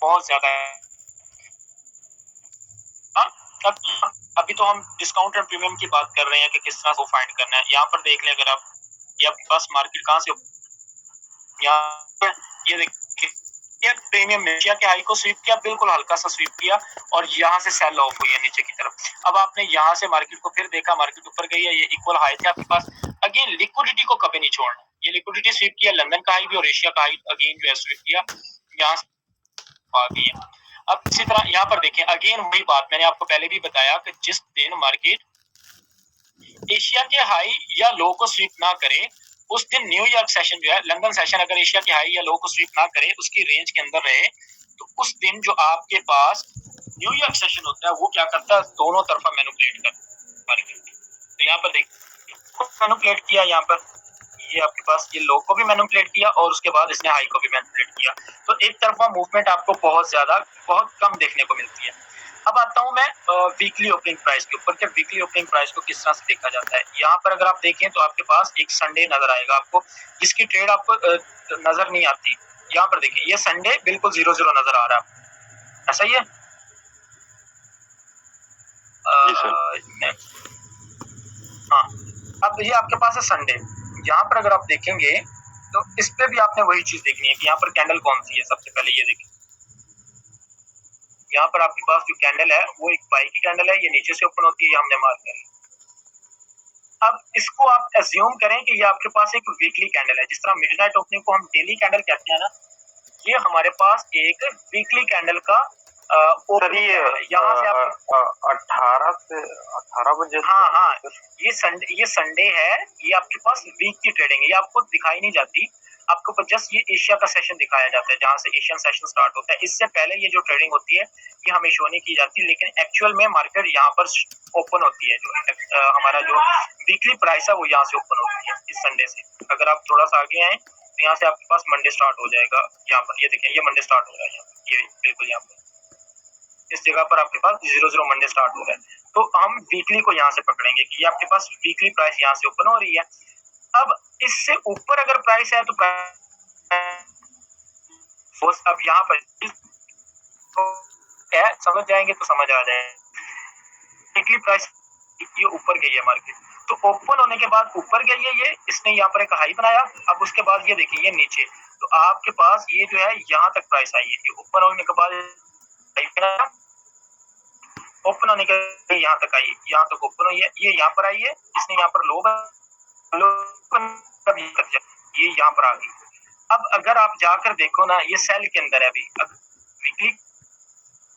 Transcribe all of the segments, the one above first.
बहुत ज्यादा है। अब अभी तो हम डिस्काउंट एंड प्रीमियम की बात कर रहे हैं कि किस तरह को फाइंड करना है। यहाँ पर देख लें अगर आप, ये आपके पास मार्केट कहाँ से, यहाँ ये देखिए, ये प्रीमियम एशिया के हाई को स्वीप किया, बिल्कुल हल्का सा स्वीप किया और यहाँ से सेल ऑफ हुई है नीचे की तरफ। अब आपने यहाँ से मार्केट को फिर देखा, मार्केट ऊपर गई है, ये इक्वल हाई थे आपके पास। अगेन लिक्विडिटी को कभी नहीं छोड़ना, ये लिक्विडिटी स्वीप किया, लंदन का हाई भी और एशिया का हाई अगेन जो है स्वीप किया, यहाँ आ गई है। अब इसी तरह यहाँ पर देखें, अगेन वही बात मैंने आपको पहले भी बताया कि जिस दिन मार्केट एशिया के हाई या लो को स्वीप ना करे, उस दिन न्यूयॉर्क सेशन जो है, लंदन सेशन अगर एशिया के हाई या लो को स्वीप ना करे, उसकी रेंज के अंदर रहे, तो उस दिन जो आपके पास न्यूयॉर्क सेशन होता है वो क्या करता है, दोनों तरफा मैनिपुलेट करता है। तो यहाँ पर देखिए मैनिपुलेट किया, यहाँ पर ये आपके पास ये लो को भी मैनिपुलेट किया और उसके बाद इसने हाई को भी मैनिपुलेट किया। तो एक तरफा मूवमेंट आपको बहुत कम देखने को मिलती है। अब आता हूं मैं वीकली ओपनिंग प्राइस के ऊपर, कि वीकली ओपनिंग प्राइस को किस तरह से देखा जाता है। यहाँ पर अगर आप देखें तो आपके पास एक संडे नजर आएगा आपको, जिसकी ट्रेड आपको नजर नहीं आती। यहाँ पर देखिए ये संडे बिल्कुल 0-0 नजर आ रहा है, ऐसा ही है। हाँ, अब ये आपके पास है संडे। यहाँ पर अगर आप देखेंगे तो इस पे भी आपने वही चीज देखनी है कि यहाँ पर कैंडल कौन सी है। सबसे पहले ये देखिए, यहाँ पर आपके पास जो कैंडल है वो एक बाई की कैंडल है, ये नीचे से ओपन होती है, ये हमने मार्क कर लिया। अब इसको आप एज्यूम करें कि ये आपके पास एक वीकली कैंडल है, जिस तरह मिडनाइट ओपनिंग को हम डेली कैंडल कहते हैं ना, ये हमारे पास एक वीकली कैंडल का यहाँ से आप 18 बजे। हाँ, ये संडे है, ये आपके पास वीक की ट्रेडिंग है, ये आपको दिखाई नहीं जाती, आपको जस्ट ये एशिया का सेशन दिखाया जाता है जहाँ से एशियन सेशन स्टार्ट होता है। इससे पहले ये जो ट्रेडिंग होती है ये हमें शो नहीं की जाती, लेकिन एक्चुअल में मार्केट यहाँ पर ओपन होती है। जो हमारा जो वीकली प्राइस है वो यहाँ से ओपन होती है इस संडे से। अगर आप थोड़ा सा आगे आए तो यहाँ से आपके पास मंडे स्टार्ट हो जाएगा। यहाँ पर ये देखें, ये मंडे स्टार्ट हो रहा है, ये बिल्कुल यहाँ पर इस जगह पर आपके पास 0-0 मंडे स्टार्ट हो रहा है। तो हम वीकली को यहाँ से पकड़ेंगे कि ये आपके पास वीकली प्राइस यहाँ से ओपन हो रही है। अब इससे ऊपर अगर प्राइस है तो अब यहाँ पर तो समझ जाएंगे तो समझ आ जाए। वीकली प्राइस ये ऊपर गई है मार्केट, तो ओपन होने के बाद ऊपर गई है, ये इसने यहाँ पर एक हाई बनाया। अब उसके बाद ये देखिए ये नीचे, तो आपके पास ये जो है यहाँ तक प्राइस आई है, ऊपर होने के बाद ओपन होने के यहाँ तक आई, यहाँ तक ओपन हुई है, ये यहाँ पर आई है, इसने यहाँ पर लो ये यहाँ पर आ गई। अब अगर आप जाकर देखो ना, ये सेल के अंदर है अभी, अब वीकली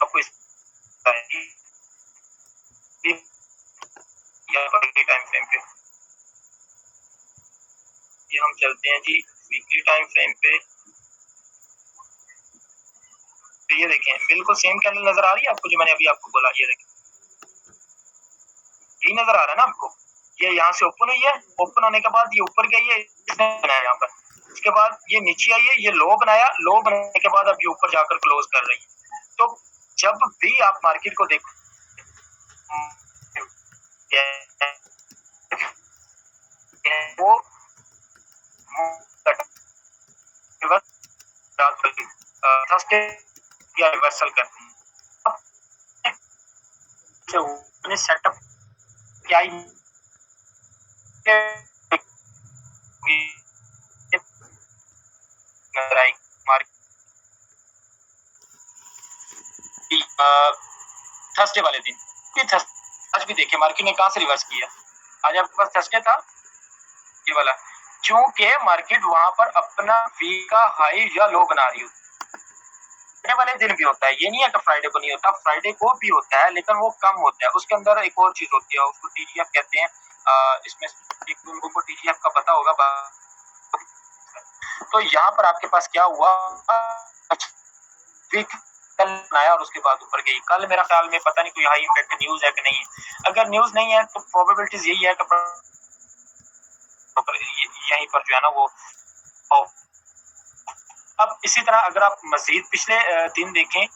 आपको यहाँ पर टाइम फ्रेम पे ये हम चलते हैं जी वीकली टाइम फ्रेम पे। तो ये देखें बिल्कुल सेम कैंडल नजर आ रही है आपको जो मैंने अभी आपको बोला, ये देखें यही नजर आ रहा है ना आपको। ये यहाँ से ओपन हुई है, ओपन होने के बाद ये ऊपर गई है, इसने बनाया यहाँ पर, उसके बाद ये नीचे आई है, ये लो बनाया, लो बनाने के बाद अब ये ऊपर जाकर क्लोज कर रही है। तो जब भी आप मार्केट को देखो वो रिवर्सल करती है सेटअप क्या थर्सडे वाले दिन आज भी देखिए मार्केट ने कहां से रिवर्स किया। आज आपके पास थर्सडे था ये वाला, क्योंकि मार्केट वहां पर अपना वीक का हाई या लो बना रही होती है। वाले दिन भी होता है, ये नहीं है कि फ्राइडे को नहीं होता, फ्राइडे को भी होता है लेकिन वो कम होता है। उसके अंदर एक और चीज होती है, उसको टीजीएफ कहते हैं। इसमें एक लोगों को टीजीएफ का पता होगा। तो यहाँ पर आपके पास क्या हुआ, वीक कल बनाया और उसके बाद ऊपर गई। कल मेरा ख्याल में पता नहीं कोई हाई इम्पैक्ट न्यूज है कि नहीं है। अगर न्यूज नहीं है तो प्रोबेबिलिटीज यही है कि यहीं पर जो है ना वो। अब इसी तरह अगर आप मजीद पिछले दिन देखें,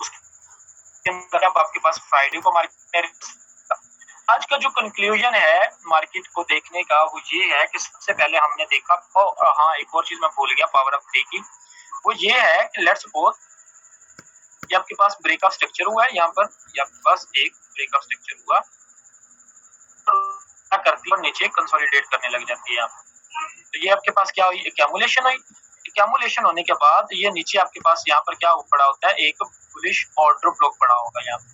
उसके अंदर आपके पास फ्राइडे को मार्केट, आज का जो कंक्लूजन है मार्केट को देखने का वो ये है कि सबसे पहले हमने देखा, हाँ एक और चीज मैं भूल गया पावर ऑफ डे की, वो ये है कि लेट्स सपोज ये आपके पास ब्रेकअप स्ट्रक्चर हुआ है यहाँ पर, ये आपके पास एक ब्रेकअप स्ट्रक्चर हुआ, क्या करती है और नीचे कंसोलिडेट करने लग जाती है यहाँ पर। तो ये आपके पास क्या हुई, एक्यूमुलेशन हुई। एक्यूमुलेशन होने के बाद ये नीचे आपके पास यहाँ पर क्या पड़ा होता है, एक बुलिश ऑर्डर ब्लॉक पड़ा होगा यहाँ पर।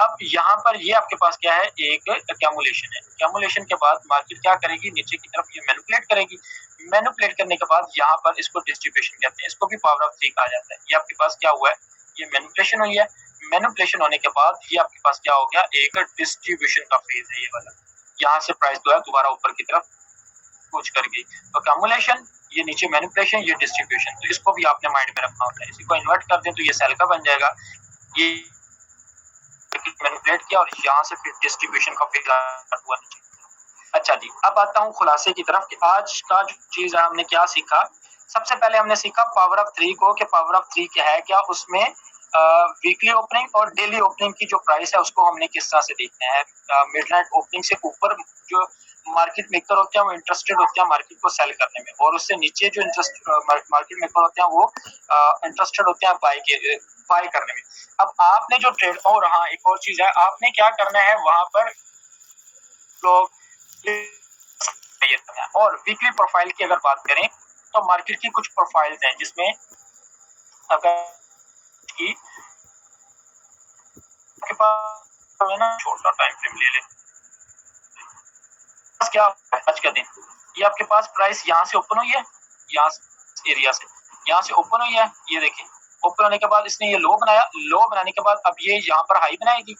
अब यहाँ पर ये आपके पास क्या है, एक एक्यूमुलेशन है। एक्यूमुलेशन के बाद मार्केट क्या करेगी, नीचे की तरफ ये मैनिपुलेट करेगी। मैनिपुलेट करने के बाद यहाँ पर इसको डिस्ट्रीब्यूशन कहते हैं, इसको भी पावर ऑफ 3 कहा जाता है। ये आपके पास क्या हुआ है, ये मैनिपुलेशन हुई है। मैनिपुलेशन होने के बाद ये आपके पास क्या हो गया, एक डिस्ट्रीब्यूशन का फेज है ये वाला। यहाँ से प्राइस जो है दोबारा ऊपर की तरफ कुछ कर गई। तो एक्यूमुलेशन, ये नीचे मैनिपुलेशन, ये डिस्ट्रीब्यूशन, तो इसको भी आपने माइंड में रखना होता है। इसी को इन्वर्ट कर दें तो ये सेल का बन जाएगा, ये मैनिपुलेट किया और यहाँ से फिर डिस्ट्रीब्यूशन का फेज हुआ नीचे। अच्छा जी, अब आता हूँ खुलासे की तरफ कि आज का जो चीज है हमने क्या सीखा। सबसे पहले हमने सीखा पावर ऑफ 3 को, कि पावर ऑफ 3 क्या है, क्या उसमें वीकली ओपनिंग और डेली ओपनिंग की जो प्राइस है उसको हमने किस तरह से देखना है। मिडनाइट ओपनिंग से ऊपर जो मार्केट मेकर होते हैं वो इंटरेस्टेड होते हैं मार्केट को सेल करने में, और उससे नीचे जो मार्केट मेकर होते हैं वो इंटरेस्टेड होते हैं बाय करने में। अब आपने जो ट्रेड, और हाँ एक और चीज है, आपने क्या करना है वहां पर लोग, और वीकली प्रोफाइल की अगर बात करें तो मार्केट की कुछ प्रोफाइल्स हैं जिसमें अगर की आपके पास ना छोटा टाइम फ्रेम ले ले, क्या आज का दिन, ये आपके पास प्राइस यहाँ से ओपन हुई है, यहाँ एरिया से यहाँ से ओपन हुई है, ये देखिए ओपन होने के बाद इसने ये लो बनाया, लो बनाने के बाद अब ये यहाँ पर हाई बनाएगी,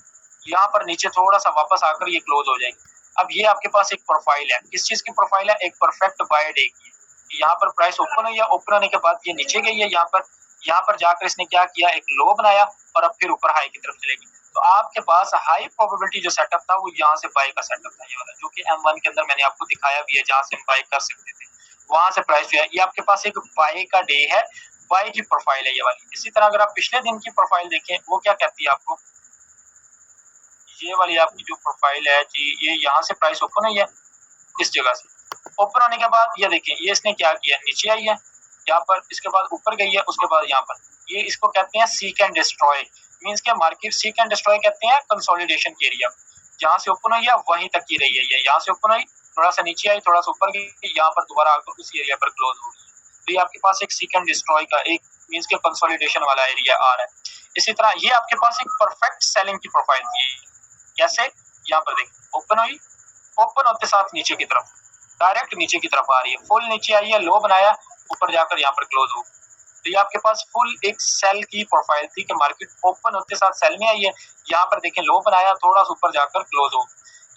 यहाँ पर नीचे थोड़ा सा वापस आकर ये क्लोज हो जाएगी। अब ये आपके पास एक प्रोफाइल है, किस चीज की प्रोफाइल है, एक परफेक्ट बाय डे की। यहाँ पर प्राइस ओपन हुई है, ओपन होने के बाद ये नीचे गई है, यहाँ पर जाकर इसने क्या किया, एक लो बनाया और अब फिर ऊपर हाई की तरफ चलेगी। तो आपके पास हाई प्रोबेबिलिटी जो सेटअप था वो यहाँ से बाय का सेटअप था, ये वाला जो कि M1 के अंदर मैंने आपको दिखाया भी है, जहाँ से हम बाय कर सकते थे। वहां से प्राइस जो है ये आपके पास एक बाय का डे है, बाय की प्रोफाइल है ये वाली। इसी तरह अगर आप पिछले दिन की प्रोफाइल देखें वो क्या कहती है आपको, ये वाली आपकी जो प्रोफाइल है जी, ये यहाँ से प्राइस ओपन हुई है, इस जगह से ओपन होने के बाद ये देखें ये इसने क्या किया, नीचे आई है यहाँ पर, इसके बाद ऊपर गई है, उसके बाद यहाँ पर, ये इसको कहते हैं सीक एंड डिस्ट्रॉय। मींस के मार्केट सीक एंड डिस्ट्रॉय कहते हैं कंसोलिडेशन के एरिया, जहाँ से ओपन हुई है वहीं तक की रही है। ये यहाँ से ओपन हुई, थोड़ा सा नीचे आई, थोड़ा सा ऊपर गई, यहाँ पर दोबारा आकर उसी एरिया पर क्लोज हो गई। तो ये आपके पास एक सीक एंड डिस्ट्रॉय का एक मींस के कंसोलिडेशन वाला एरिया आ रहा है। इसी तरह ये आपके पास एक परफेक्ट सेलिंग की प्रोफाइल थी, कैसे, यहाँ पर देखिए ओपन हुई, ओपन होते साथ नीचे की तरफ, डायरेक्ट नीचे की तरफ आ रही है, फुल नीचे आई है, लो बनाया, ऊपर जाकर यहाँ पर क्लोज हो। तो ये आपके पास फुल एक सेल की प्रोफाइल थी कि मार्केट ओपन होते साथ सेल में आई है, यहाँ पर देखें लो बनाया, थोड़ा सा ऊपर जाकर क्लोज हो।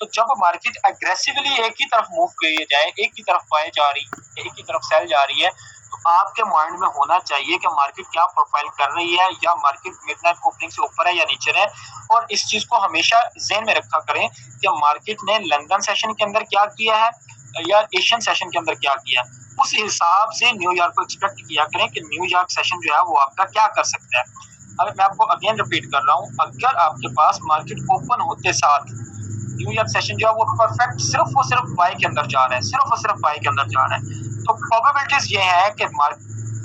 तो जब मार्केट एग्रेसिवली एक ही तरफ मूव किए जाए, एक की तरफ बाय जा रही है, एक की तरफ सेल जा रही है, तो आपके माइंड में होना चाहिए कि मार्केट क्या प्रोफाइल कर रही है, या मार्केट मिडनाइट ओपनिंग से ऊपर है या नीचे है। और इस चीज को हमेशा ज़हन में रखा करें कि मार्केट ने लंदन सेशन के अंदर क्या किया है या एशियन सेशन के अंदर क्या किया, उस हिसाब से न्यूयॉर्क को एक्सपेक्ट किया करें कि न्यूयॉर्क सेशन जो है वो आपका क्या कर सकता है। अगर मैं आपको अगेन रिपीट कर रहा हूँ, अगर आपके पास मार्केट ओपन होते साथ न्यूयॉर्क सेशन जो है वो परफेक्ट सिर्फ और सिर्फ बाय के अंदर जा रहा है, सिर्फ और सिर्फ बाय के अंदर जा रहा है, तो प्रोबेबिलिटीज ये है कि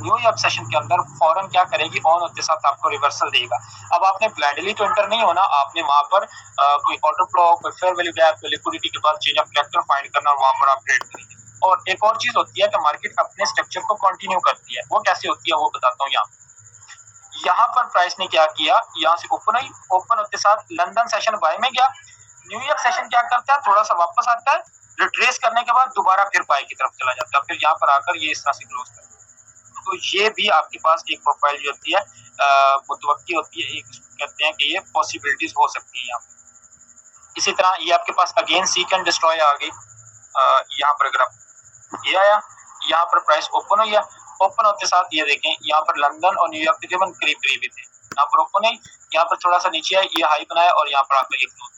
न्यूयॉर्क सेशन के अंदर फौरन क्या करेगी, ऑन होते साथ आपको रिवर्सल देगा। अब आपने ब्लाइंडली तो एंटर नहीं होना, आपने वहां पर कोई ऑर्डर ब्लॉक, कोई फेयर वैल्यू गैप, लिक्विडिटी के बाद चेंज ऑफ कैरेक्टर फाइंड करना और वहां पर आप ट्रेड करेंगे। और एक और चीज होती है कि मार्केट अपने स्ट्रक्चर को कंटिन्यू करती है, वो कैसे होती है वो बताता हूँ। यहाँ पर प्राइस ने क्या किया, यहाँ से ओपन हुई, ओपन होते साथ लंदन सेशन बाय में गया, न्यूयॉर्क सेशन क्या करता है, थोड़ा सा वापस आता है, रिट्रेस करने के बाद दोबारा फिर बाय की तरफ चला जाता है, फिर यहाँ पर आकर ये इस तरह से क्लोज करता है। तो ये भी आपके पास एक प्रोफाइल जो होती है मुतवक्की होती है, एक कहते हैं कि ये पॉसिबिलिटीज हो सकती है यहाँ पर। इसी तरह ये आपके पास अगेन सीक एंड डिस्ट्रॉय आ गई, यहाँ पर अगर आप ये आया, यहाँ पर प्राइस ओपन हुई है, ओपन होते साथ ये देखें यहाँ पर लंदन और न्यूयॉर्क तकरीबन करीब करीब ही थे, यहाँ पर ओपन है, यहाँ पर थोड़ा सा नीचे है, ये हाई बनाया और यहाँ पर आकर ये क्लोज।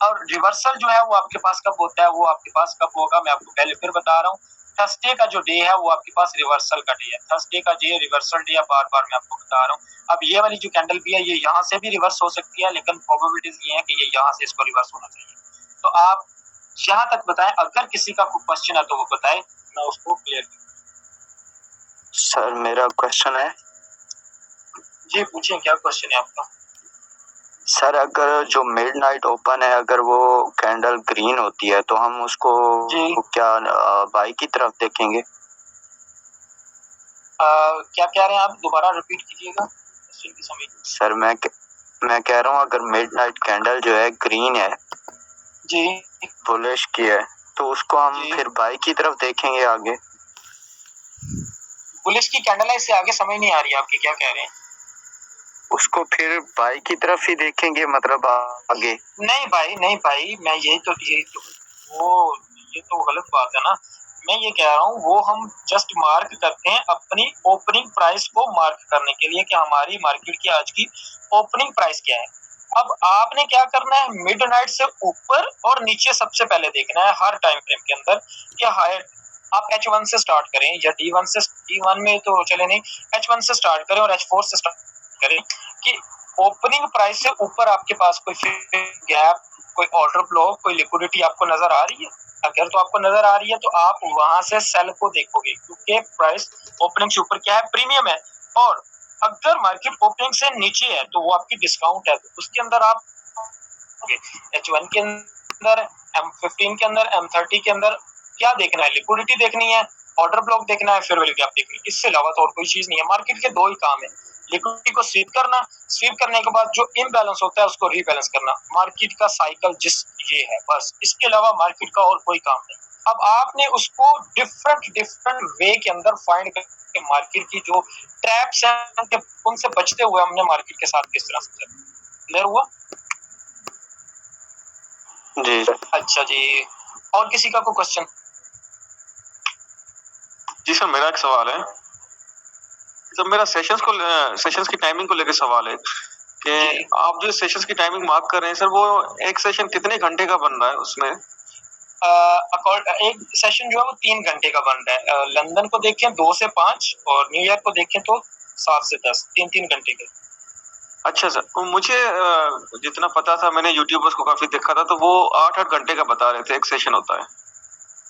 और रिवर्सल जो है वो आपके पास कब होता है, वो आपके पास कब होगा, मैं आपको पहले फिर बता रहा हूँ। थर्सडे का जो डे है वो आपके पास रिवर्सल का डे है, थर्सडे का डे रिवर्सल डे है, बार बार मैं आपको बता रहा हूँ। अब ये वाली जो कैंडल भी है ये यहाँ से भी रिवर्स हो सकती है, लेकिन प्रोबेबिलिटीज ये है कि ये यहाँ से इसको रिवर्स होना चाहिए। तो आप यहाँ तक बताएं, अगर किसी का कोई क्वेश्चन है तो वो बताएं, मैं उसको क्लियर। सर मेरा क्वेश्चन है, जी पूछिए, क्या क्वेश्चन है आपका? सर अगर जो मिडनाइट ओपन है अगर वो कैंडल ग्रीन होती है तो हम उसको क्या बाई की तरफ देखेंगे? क्या कह रहे हैं आप? दोबारा रिपीट कीजिएगा क्वेश्चन की समझ। सर मैं कह रहा हूँ अगर मिडनाइट कैंडल जो है ग्रीन है जी, बुलिश की है तो उसको हम फिर बाई की तरफ देखेंगे आगे। बुलिश की कैंडल है, इससे आगे समझ नहीं आ रही आपकी, क्या कह रहे हैं? उसको फिर बाई की तरफ ही देखेंगे मतलब आगे? नहीं भाई, मैं ये तो गलत बात है ना। मैं ये कह रहा हूँ वो हम जस्ट मार्क करते हैं अपनी ओपनिंग प्राइस को मार्क करने के लिए कि हमारी मार्केट की आज की ओपनिंग प्राइस क्या है। अब आपने क्या करना है, मिडनाइट से ऊपर और नीचे सबसे पहले देखना है हर टाइम फ्रेम के अंदर कि हायर आप H1 से स्टार्ट करें या D1 में तो चले नहीं, H1 से स्टार्ट करें और H4 से स्टार्ट करें कि ओपनिंग प्राइस से ऊपर आपके पास कोई गैप, कोई ऑर्डर ब्लॉक, कोई लिक्विडिटी आपको नजर आ रही है। अगर तो आपको नजर आ रही है तो आप वहां से सेल को देखोगे क्योंकि प्राइस ओपनिंग से ऊपर क्या है, प्रीमियम है। और अगर मार्केट ओपनिंग से नीचे है तो वो आपकी डिस्काउंट है, तो उसके अंदर आप H1 के अंदर, M15 के अंदर, M30 के अंदर क्या देखना है, लिक्विडिटी देखनी है, ऑर्डर ब्लॉक देखना है, फेयर वैल्यू गैप देखनी है। इससे अलावा तो और कोई चीज नहीं है। मार्केट के दो ही काम है, लिक्विडिटी को स्वीप करना, स्वीप करने के बाद जो इम्बैलेंस होता है उसको रीबैलेंस करना। मार्केट का साइकिल ये है बस, इसके अलावा मार्केट का और कोई काम नहीं। अब आपने उसको डिफरेंट वे के अंदर फाइंड करके मार्केट की जो ट्रैप्स हैं उनसे बचते हुए हमने मार्केट के साथ किस तरह से क्लियर हुआ? जी अच्छा जी, और किसी का कोई क्वेश्चन? जी सर, मेरा एक सवाल है सर, मेरा सेशंस की टाइमिंग को लेकर सवाल है कि आप जो सेशंस की टाइमिंग मार्क कर रहे हैं सर, वो एक सेशन कितने घंटे का बन रहा है उसमें? एक सेशन जो है वो 3 घंटे का बन रहा है। लंदन को देखें 2 से 5 और न्यूयॉर्क को देखें तो 7 से 10, 3 घंटे के। अच्छा सर, तो मुझे जितना पता था, मैंने यूट्यूबर्स को काफी देखा था, तो वो 8-8 घंटे का बता रहे थे एक सेशन होता है।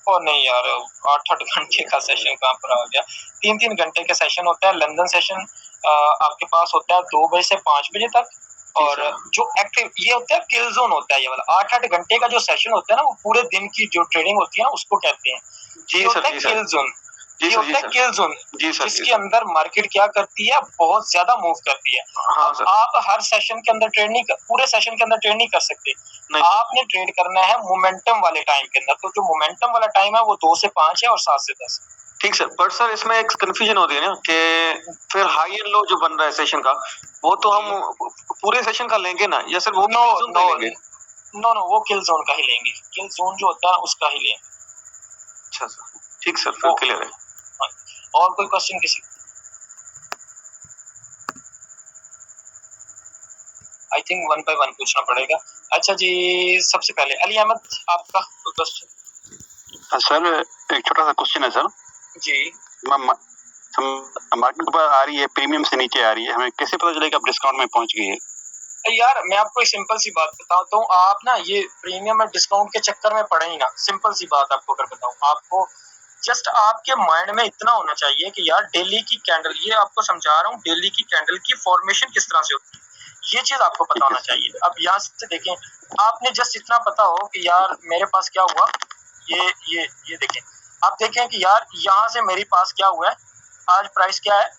और नहीं यार, 8-8 घंटे का सेशन कहाँ पर आ गया? 3 घंटे का सेशन होता है। लंदन सेशन आपके पास होता है 2 बजे से 5 बजे तक। और जो एक्टिव ये होता है किल जोन होता है, ये वाला 8-8 घंटे का जो सेशन होता है ना, वो पूरे दिन की जो ट्रेडिंग होती है ना उसको कहते हैं। जी होता है किल जोन, ये होता है किल जोन, जिसके अंदर मार्केट क्या करती है, बहुत ज्यादा मूव करती है। हाँ सर। आप हर सेशन के अंदर ट्रेड नहीं कर, पूरे सेशन के अंदर ट्रेड नहीं कर सकते। आपने ट्रेड करना है मोमेंटम वाले टाइम के अंदर। तो जो मोमेंटम वाला टाइम है वो 2 से 5 है और 7 से 10। ठीक सर, पर सर इसमें एक कंफ्यूजन होती है ना कि फिर हाई एंड लो जो बन रहा है सेशन का, वो तो हम पूरे सेशन का लेंगे ना, या सर वो लेंगे? नो, वो किल जोन का ही लेंगे। किल जोन जो होता है उसका ही लेंगे। अच्छा सर, ठीक सर, फिर क्लियर है। और कोई क्वेश्चन किसी? आई थिंक 1 बाय 1 पूछना पड़ेगा। अच्छा जी, सबसे पहले अली अहमद आपका क्वेश्चन। सर एक छोटा सा क्वेश्चन है सर जी। मार्केट पर आ रही है, प्रीमियम से नीचे आ रही है, हमें कैसे पता चलेगा आप डिस्काउंट में पहुंच गई है? यार मैं आपको एक सिंपल सी बात बताता हूँ, आप ना ये प्रीमियम और डिस्काउंट के चक्कर में पड़े ही ना। सिंपल सी बात आपको अगर बताऊँ, आपको जस्ट आपके माइंड में इतना होना चाहिए कि यार डेली की कैंडल, ये आपको समझा रहा हूँ, डेली की कैंडल की फॉर्मेशन किस तरह से होती है, ये चीज आपको पता होना चाहिए। अब यहाँ से देखें, आपने जस्ट इतना पता हो कि यार मेरे पास क्या हुआ, ये देखें, आप देखें कि यार यहाँ से मेरे पास क्या हुआ है, आज प्राइस क्या है,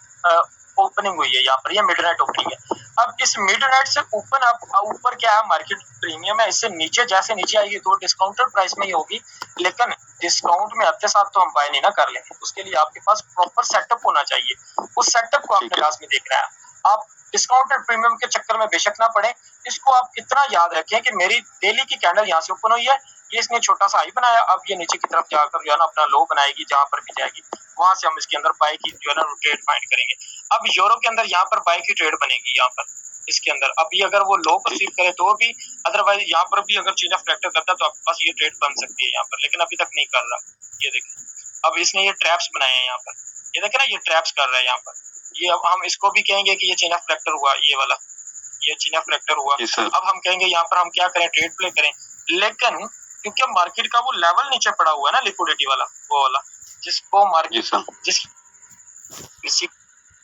ओपनिंग हुई है यहाँ पर, ये मिडनाइट ओपनिंग है। अब इस मिडनाइट से ऊपर आप ऊपर क्या है, मार्केट प्रीमियम है, इससे नीचे जैसे नीचे आएगी तो डिस्काउंटेड प्राइस में ही होगी। लेकिन डिस्काउंट में अपने साथ तो हम बाय नहीं ना कर लेंगे, उसके लिए आपके पास प्रॉपर सेटअप होना चाहिए। उस सेटअप को आपने लास्ट में देखना है। आप डिस्काउंटेड प्रीमियम के चक्कर में बेशक ना पड़े। इसको आप इतना याद रखें कि मेरी डेली की कैंडल यहाँ से ओपन हुई है, ये इसने छोटा सा हाई बनाया, अब ये नीचे की तरफ जाकर जो है ना अपना लो बनाएगी, जहां पर भी जाएगी वहां से हम इसके अंदर बाय की जो है ना ट्रेड फाइंड करेंगे। अब यूरो के अंदर यहाँ पर बाय की ट्रेड बनेगी, यहाँ पर इसके अंदर अभी अगर वो लो परसीव करे तो भी, अदरवाइज यहाँ पर भी अगर चेंज ऑफ फैक्टर करता है तो आपके पास ये ट्रेड बन सकती है यहाँ पर, लेकिन अभी तक नहीं कर रहा। ये देखें, अब इसने ये ट्रैप्स बनाए हैं यहाँ पर, ये देखें ना, ये ट्रैप्स कर रहा है यहाँ पर। ये अब हम इसको भी कहेंगे कि ये चेंज ऑफ फैक्टर हुआ, ये वाला ये चेंज ऑफ फैक्टर हुआ। अब हम कहेंगे यहाँ पर हम क्या करें, ट्रेड प्ले करें। लेकिन क्योंकि मार्केट का वो लेवल नीचे पड़ा हुआ है ना, लिक्विडिटी वाला, वो वाला जिसको मार्केट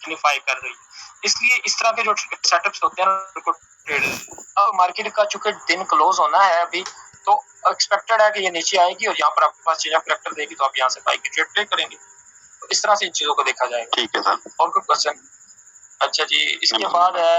सिग्निफाई कर रही है। इसलिए इस तरह के जो सेटअप्स होते हैं उनको ट्रेड मार्केट का चूंकि दिन क्लोज होना है अभी, तो एक्सपेक्टेड है कि ये नीचे आएगी और यहाँ पर आपके पास चेंज ऑफ कैरेक्टर देगी, तो आप यहाँ से बाई की ट्रेड प्ले करेंगे। तो इस तरह से इन चीजों को देखा जाएगा। ठीक है सर। और कोई क्वेश्चन? अच्छा जी, इसके बाद है